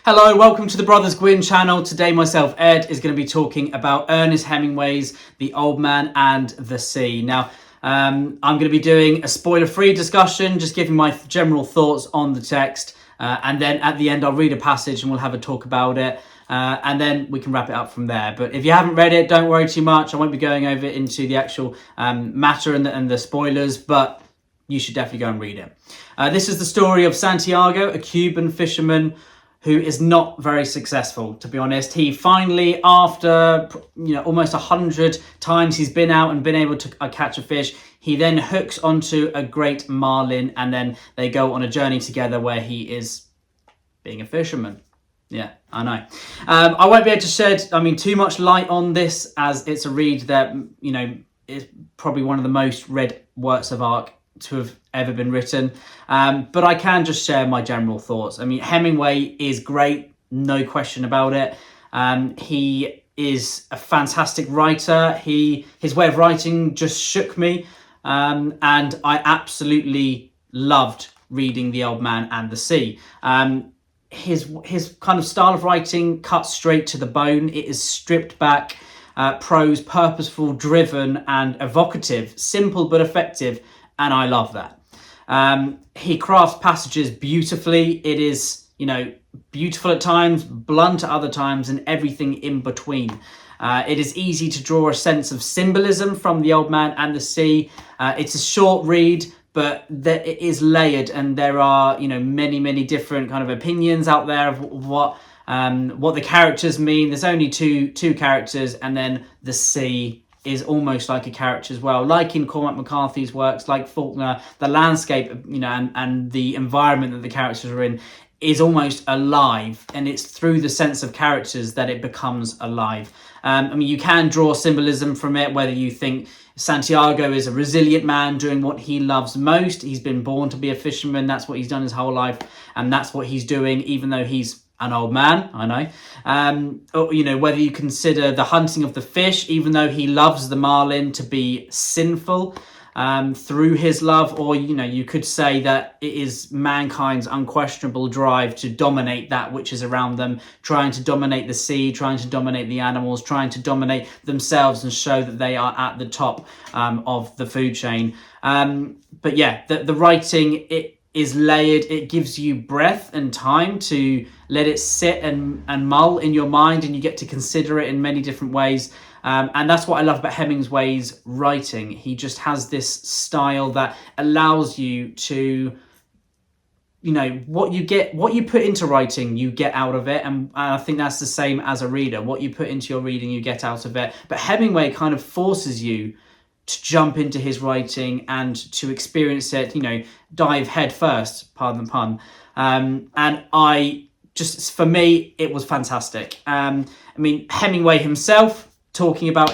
Hello, welcome to the Brothers Gwyn channel. Today myself, Ed, is going to be talking about Ernest Hemingway's The Old Man and the Sea. Now, I'm going to be doing a spoiler-free discussion, just giving my general thoughts on the text. And then at the end, I'll read a passage and we'll have a talk about it. And then we can wrap it up from there. But if you haven't read it, don't worry too much. I won't be going over into the actual matter and the spoilers, but you should definitely go and read it. This is the story of Santiago, a Cuban fisherman who is not very successful, to be honest. He finally, after almost 100 times he's been out and been able to catch a fish, he then hooks onto a great marlin, and then they go on a journey together where he is being a fisherman. Yeah, I know. I won't be able to shed, too much light on this, as it's a read that, is probably one of the most read works of art to have ever been written, but I can just share my general thoughts. Hemingway is great, no question about it. He is a fantastic writer. His way of writing just shook me, and I absolutely loved reading The Old Man and the Sea. His kind of style of writing cuts straight to the bone. It is stripped back prose, purposeful, driven and evocative, simple but effective. And I love that. He crafts passages beautifully. It is, beautiful at times, blunt at other times, and everything in between. It is easy to draw a sense of symbolism from The Old Man and the Sea. It's a short read, but it is layered, and there are, many, many different kind of opinions out there of what the characters mean. There's only two characters, and then the sea is almost like a character as well. Like in Cormac McCarthy's works, like Faulkner, the landscape, and the environment that the characters are in is almost alive, and it's through the sense of characters that it becomes alive. You can draw symbolism from it, whether you think Santiago is a resilient man doing what he loves most. He's been born to be a fisherman. That's what he's done his whole life, and that's what he's doing, even though he's an old man, I know. Whether you consider the hunting of the fish, even though he loves the marlin, to be sinful through his love, or you could say that it is mankind's unquestionable drive to dominate that which is around them, trying to dominate the sea, trying to dominate the animals, trying to dominate themselves and show that they are at the top of the food chain. But yeah, the writing, it is layered. It gives you breath and time to let it sit and mull in your mind, and you get to consider it in many different ways. And that's what I love about Hemingway's writing. He just has this style that allows you to, what you put into writing, you get out of it. And I think that's the same as a reader. What you put into your reading, you get out of it. But Hemingway kind of forces you to jump into his writing and to experience it, dive head first, pardon the pun. And for me, it was fantastic. Hemingway himself, talking about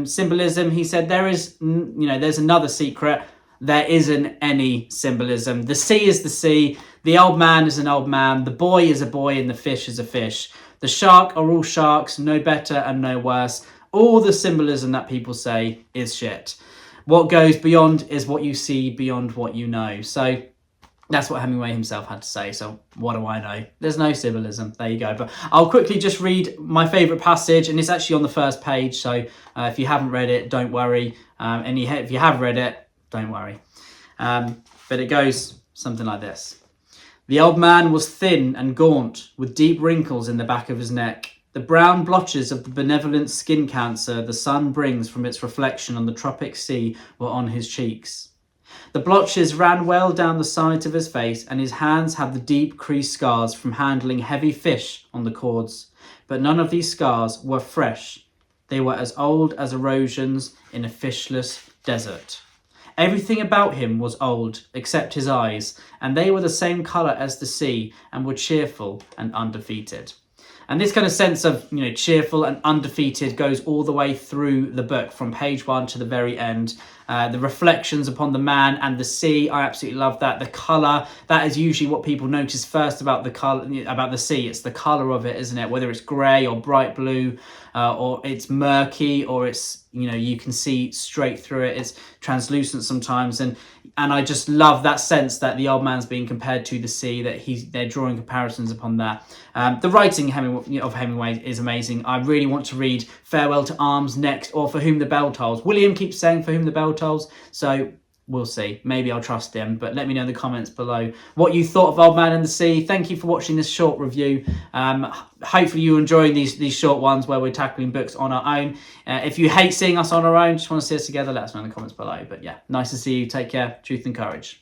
symbolism, he said there's another secret. There isn't any symbolism. The sea is the sea. The old man is an old man. The boy is a boy, and the fish is a fish. The shark are all sharks, no better and no worse. All the symbolism that people say is shit. What goes beyond is what you see beyond what you know. So that's what Hemingway himself had to say. So what do I know? There's no symbolism. There you go. But I'll quickly just read my favourite passage, and it's actually on the first page. So if you haven't read it, don't worry. And if you have read it, don't worry. But it goes something like this. The old man was thin and gaunt, with deep wrinkles in the back of his neck. The brown blotches of the benevolent skin cancer the sun brings from its reflection on the tropic sea were on his cheeks. The blotches ran well down the sides of his face, and his hands had the deep creased scars from handling heavy fish on the cords. But none of these scars were fresh. They were as old as erosions in a fishless desert. Everything about him was old, except his eyes, and they were the same colour as the sea and were cheerful and undefeated. And this kind of sense of, cheerful and undefeated goes all the way through the book, from page 1 to the very end. The reflections upon the man and the sea, I absolutely love that. The colour, that is usually what people notice first about the colour, about the sea. It's the colour of it, isn't it? Whether it's grey or bright blue, or it's murky, or it's, you can see straight through it. It's translucent sometimes, and I just love that sense that the old man's being compared to the sea, that they're drawing comparisons upon that. The writing of Hemingway is amazing. I really want to read Farewell to Arms next, or For Whom the Bell Tolls. William keeps saying For Whom the Bell Tolls, so we'll see. Maybe I'll trust him, but let me know in the comments below what you thought of Old Man and the Sea. Thank you for watching this short review. Hopefully you're enjoying these short ones where we're tackling books on our own. If you hate seeing us on our own, just want to see us together, let us know in the comments below. But yeah, nice to see you. Take care. Truth and courage.